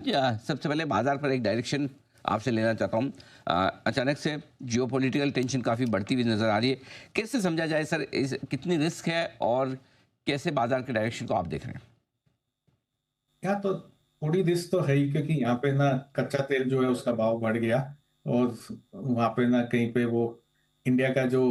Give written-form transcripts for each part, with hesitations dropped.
सबसे पहले बाजार पर एक डायरेक्शन आपसे लेना चाहता हूँ। अचानक से जियोपॉलिटिकल टेंशन काफ़ी बढ़ती हुई नज़र आ रही है। कैसे समझा जाए सर, इस कितनी रिस्क है और कैसे बाजार के डायरेक्शन को आप देख रहे हैं? यहाँ तो थोड़ी रिस्क तो है ही, क्योंकि यहाँ पे ना कच्चा तेल जो है उसका भाव बढ़ गया। और वहाँ पे ना कहीं पे वो इंडिया का जो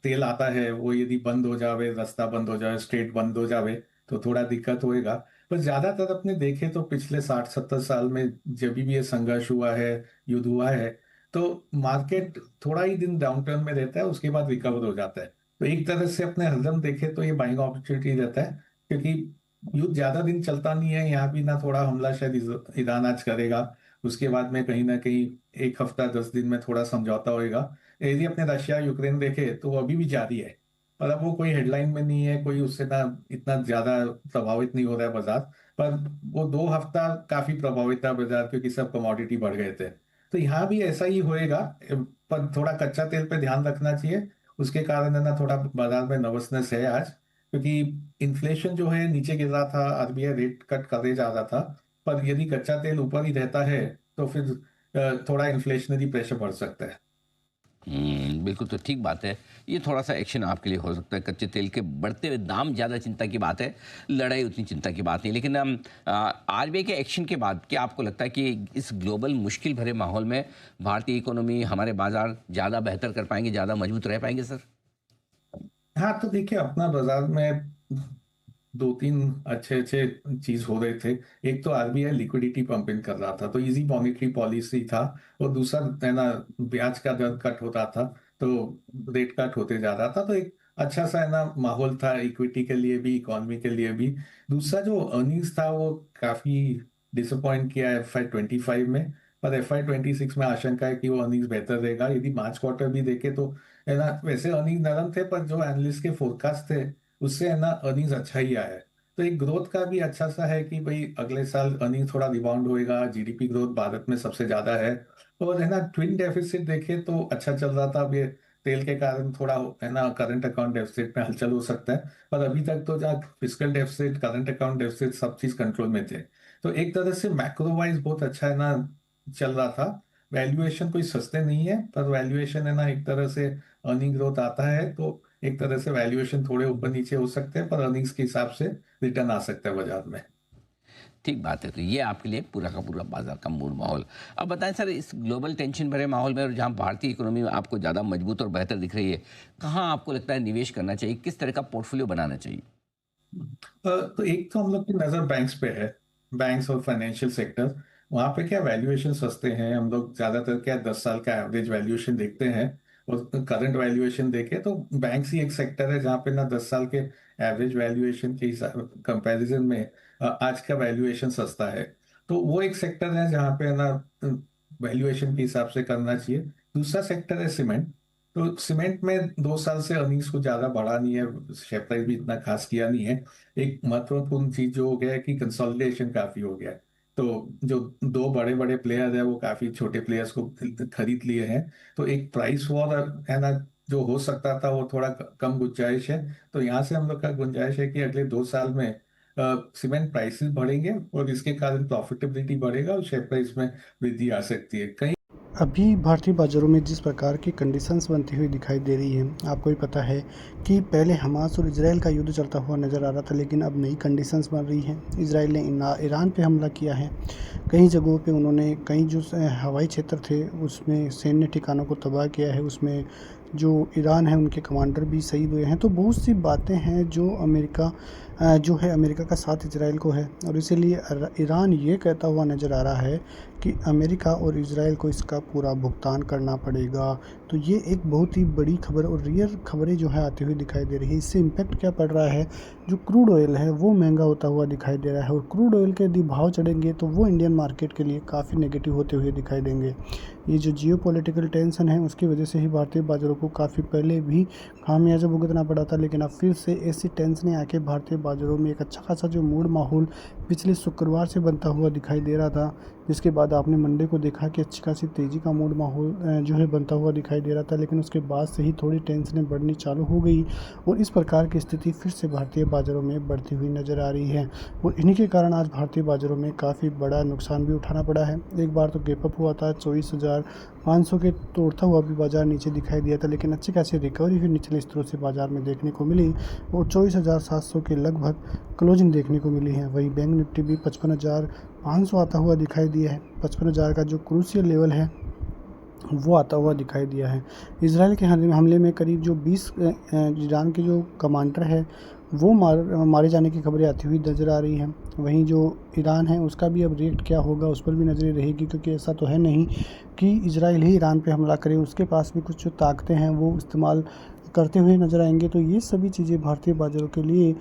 तेल आता है वो यदि बंद हो जावे, रास्ता बंद हो जाए, स्ट्रेट बंद हो जावे, तो थोड़ा दिक्कत होएगा। पर ज्यादातर अपने देखे तो पिछले 60-70 साल में जब भी ये संघर्ष हुआ है, युद्ध हुआ है, तो मार्केट थोड़ा ही दिन डाउन टर्न में रहता है, उसके बाद रिकवर हो जाता है। तो एक तरह से अपने हरदम देखे तो ये बाइंग अपॉर्चुनिटी रहता है, क्योंकि युद्ध ज्यादा दिन चलता नहीं है। यहाँ भी ना थोड़ा हमला शायद ईरान आज करेगा, उसके बाद में कहीं ना कहीं एक हफ्ता 10 दिन में थोड़ा समझौता होएगा। यदि अपने रशिया यूक्रेन देखे तो वो अभी भी जारी है, पर अब वो कोई हेडलाइन में नहीं है, कोई उससे ना इतना ज्यादा प्रभावित नहीं हो रहा है बाजार। पर वो 2 हफ्ता काफी प्रभावित था बाजार, क्योंकि सब कमोडिटी बढ़ गए थे। तो यहाँ भी ऐसा ही होएगा। पर थोड़ा कच्चा तेल पे ध्यान रखना चाहिए। उसके कारण है ना थोड़ा बाजार में नर्वसनेस है आज, क्योंकि इन्फ्लेशन जो है नीचे गिर रहा था, आरबीआई रेट कट करे जा रहा था। पर यदि कच्चा तेल ऊपर ही रहता है तो फिर थोड़ा इन्फ्लेशनरी प्रेशर बढ़ सकता है। बिल्कुल, तो ठीक बात है। ये थोड़ा-सा एक्शन आपके लिए हो सकता है। कच्चे तेल के बढ़ते हुए दाम ज़्यादा चिंता की बात है, लड़ाई उतनी चिंता की बात नहीं। लेकिन आरबीआई के एक्शन के बाद क्या आपको लगता है कि इस ग्लोबल मुश्किल भरे माहौल में भारतीय इकोनॉमी, हमारे बाज़ार ज़्यादा बेहतर कर पाएँगे, ज़्यादा मजबूत रह पाएँगे सर? हाँ, तो देखिए अपना बाजार में दो तीन अच्छे अच्छे चीज हो रहे थे। एक तो आरबीआई लिक्विडिटी पंपिंग कर रहा था, तो इजी मॉनेटरी पॉलिसी था। और दूसरा है ना, ब्याज का दर कट होता था, तो रेट कट होते जा रहा था, तो एक अच्छा सा है ना माहौल था, इक्विटी के लिए भी, इकोनॉमी के लिए भी। दूसरा जो अर्निंग्स था वो काफी डिसअपॉइंट किया FY 25 में। पर FY 26 में आशंका है कि वो अर्निंग्स बेहतर रहेगा। यदि मार्च क्वार्टर भी देखे तो है ना, वैसे अर्निंग नरम थे, पर जो एनालिस्ट के फोरकास्ट थे उससे है ना अर्निंग्स अच्छा ही आया है। तो एक ग्रोथ का भी अच्छा सा है कि भाई अगले साल अर्निंग थोड़ा रिबाउंड होएगा। जीडीपी ग्रोथ भारत में सबसे ज्यादा है। और है ना ट्विन डेफिसिट देखे तो अच्छा चल रहा था। अब ये तेल के कारण थोड़ा है ना करंट अकाउंट डेफिसिट में हलचल हो सकता है। पर अभी तक तो जहाँ physical deficit, current account deficit, सब चीज कंट्रोल में थे। तो एक तरह से मैक्रो वाइज बहुत अच्छा है ना चल रहा था। वैल्यूएशन कोई सस्ते नहीं है, पर वैल्यूएशन है ना एक तरह से अर्निंग ग्रोथ आता है तो एक तरह से वैल्यूएशन थोड़े ऊपर नीचे हो सकते हैं, पर अर्निंग्स के हिसाब से रिटर्न आ सकता है बाजार में। ठीक बात है, तो ये आपके लिए पूरा का पूरा बाजार का मूड माहौल। अब बताएं सर, इस ग्लोबल टेंशन भरे माहौल में और जहां भारतीय इकोनॉमी आपको ज़्यादा मजबूत और बेहतर दिख रही है, कहाँ आपको लगता है निवेश करना चाहिए, किस तरह का पोर्टफोलियो बनाना चाहिए? तो एक तो हम लोग की नजर बैंक्स पे है। बैंक्स और फाइनेंशियल सेक्टर, वहां पे क्या वैल्यूएशन सस्ते हैं। हम लोग ज्यादातर क्या 10 साल का एवरेज वैल्यूएशन देखते हैं, और करंट वैल्यूएशन देखे तो बैंक्स ही एक सेक्टर है जहाँ पे ना 10 साल के एवरेज वैल्यूएशन के कंपैरिजन में आज का वैल्यूएशन सस्ता है। तो वो एक सेक्टर है जहाँ पे ना वैल्यूएशन के हिसाब से करना चाहिए। दूसरा सेक्टर है सीमेंट। तो सीमेंट में 2 साल से अर्निंग्स को ज्यादा बढ़ा नहीं है, शेयर प्राइस भी इतना खास किया नहीं है। एक महत्वपूर्ण चीज जो हो गया है कि कंसोलिडेशन काफी हो गया है। तो जो दो बड़े बड़े प्लेयर है वो काफी छोटे प्लेयर्स को खरीद लिए हैं। तो एक प्राइस वॉर है ना जो हो सकता था, वो थोड़ा कम गुंजाइश है। तो यहाँ से हम लोग का गुंजाइश है कि अगले 2 साल में सीमेंट प्राइसेस बढ़ेंगे, और इसके कारण प्रॉफिटेबिलिटी बढ़ेगा और शेयर प्राइस में वृद्धि आ सकती है कहीं। अभी भारतीय बाज़ारों में जिस प्रकार की कंडीशंस बनती हुई दिखाई दे रही हैं, आपको भी पता है कि पहले हमास और इजराइल का युद्ध चलता हुआ नज़र आ रहा था, लेकिन अब नई कंडीशंस बन रही हैं। इजराइल ने ईरान पे हमला किया है। कई जगहों पे उन्होंने कई जो हवाई क्षेत्र थे उसमें सैन्य ठिकानों को तबाह किया है। उसमें जो ईरान है उनके कमांडर भी शहीद हुए हैं। तो बहुत सी बातें हैं जो जो है अमेरिका का साथ इजराइल को है, और इसीलिए ईरान ये कहता हुआ नज़र आ रहा है कि अमेरिका और इजराइल को इसका पूरा भुगतान करना पड़ेगा। तो ये एक बहुत ही बड़ी खबर और रियल खबरें जो है आती हुई दिखाई दे रही है। इससे इम्पैक्ट क्या पड़ रहा है, जो क्रूड ऑयल है वो महंगा होता हुआ दिखाई दे रहा है, और क्रूड ऑयल के यदि भाव चढ़ेंगे तो वो इंडियन मार्केट के लिए काफ़ी नेगेटिव होते हुए दिखाई देंगे। ये जो जियोपॉलिटिकल टेंशन है उसकी वजह से ही भारतीय बाज़ारों को काफ़ी पहले भी खामियाजा भुगतना पड़ा था, लेकिन अब फिर से ऐसी टेंशनें आके भारतीय बाज़ारों में एक अच्छा खासा जो मूड माहौल पिछले शुक्रवार से बनता हुआ दिखाई दे रहा था, जिसके बाद आपने मंडे को देखा कि अच्छी खासी तेज़ी का मूड माहौल जो है बनता हुआ दिखाई दे रहा था, लेकिन उसके बाद से ही थोड़ी टेंशनें बढ़नी चालू हो गई और इस प्रकार की स्थिति फिर से भारतीय बाज़ारों में बढ़ती हुई नज़र आ रही है। और इन्हीं के कारण आज भारतीय बाज़ारों में काफ़ी बड़ा नुकसान भी उठाना पड़ा है। एक बार तो गैप अप हुआ था 24,500 के तोड़ता हुआ भी बाज़ार नीचे दिखाई दिया था, लेकिन अच्छी खासी रिकवरी फिर निचले स्तरों से बाज़ार में देखने को मिली और 24,700 के लगभग क्लोजिंग देखने को मिली है। वहीं बैंक निफ्टी भी 55,500 आता हुआ दिखाई दिया है। 55,000 का जो क्रूशियल लेवल है वो आता हुआ दिखाई दिया है। इजराइल के हमले में करीब जो 20 ईरान के जो कमांडर है वो मारे जाने की खबरें आती हुई नज़र आ रही हैं। वहीं जो ईरान है उसका भी अब रिएक्ट क्या होगा उस पर भी नज़रें रहेगी, क्योंकि ऐसा तो है नहीं कि इजराइल ही ईरान पे हमला करे, उसके पास भी कुछ जो ताकतें हैं वो इस्तेमाल करते हुए नज़र आएंगे। तो ये सभी चीज़ें भारतीय बाज़ारों के लिए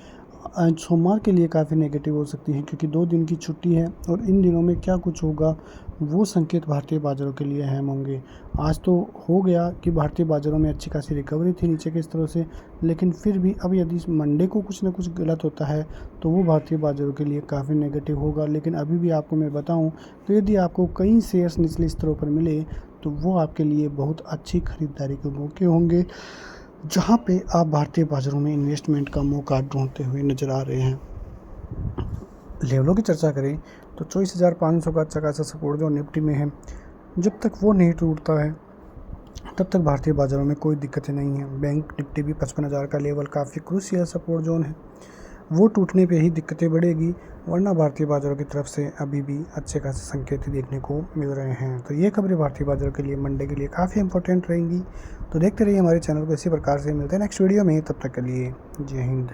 सोमवार के लिए काफ़ी नेगेटिव हो सकती हैं, क्योंकि 2 दिन की छुट्टी है और इन दिनों में क्या कुछ होगा वो संकेत भारतीय बाज़ारों के लिए अहम होंगे। आज तो हो गया कि भारतीय बाज़ारों में अच्छी खासी रिकवरी थी नीचे के स्तरों से, लेकिन फिर भी अब यदि मंडे को कुछ ना कुछ गलत होता है तो वो भारतीय बाज़ारों के लिए काफ़ी नेगेटिव होगा। लेकिन अभी भी आपको मैं बताऊं तो यदि आपको कई शेयर्स निचले स्तरों पर मिले तो वो आपके लिए बहुत अच्छी खरीदारी के मौके होंगे, जहां पे आप भारतीय बाज़ारों में इन्वेस्टमेंट का मौका ढूंढते हुए नज़र आ रहे हैं। लेवलों की चर्चा करें तो 24,500 का अच्छा खासा सपोर्ट जो निफ्टी में है, जब तक वो नहीं टूटता है तब तक भारतीय बाज़ारों में कोई दिक्कतें नहीं हैं। बैंक निफ्टी भी 55,000 का लेवल काफ़ी क्रूशियल सपोर्ट जोन है, वो टूटने पे ही दिक्कतें बढ़ेगी, वरना भारतीय बाज़ारों की तरफ से अभी भी अच्छे खासे संकेत देखने को मिल रहे हैं। तो ये खबरें भारतीय बाज़ारों के लिए मंडे के लिए काफ़ी इंपॉर्टेंट रहेंगी। तो देखते रहिए हमारे चैनल को, इसी प्रकार से मिलते हैं नेक्स्ट वीडियो में। तब तक के लिए जय हिंद।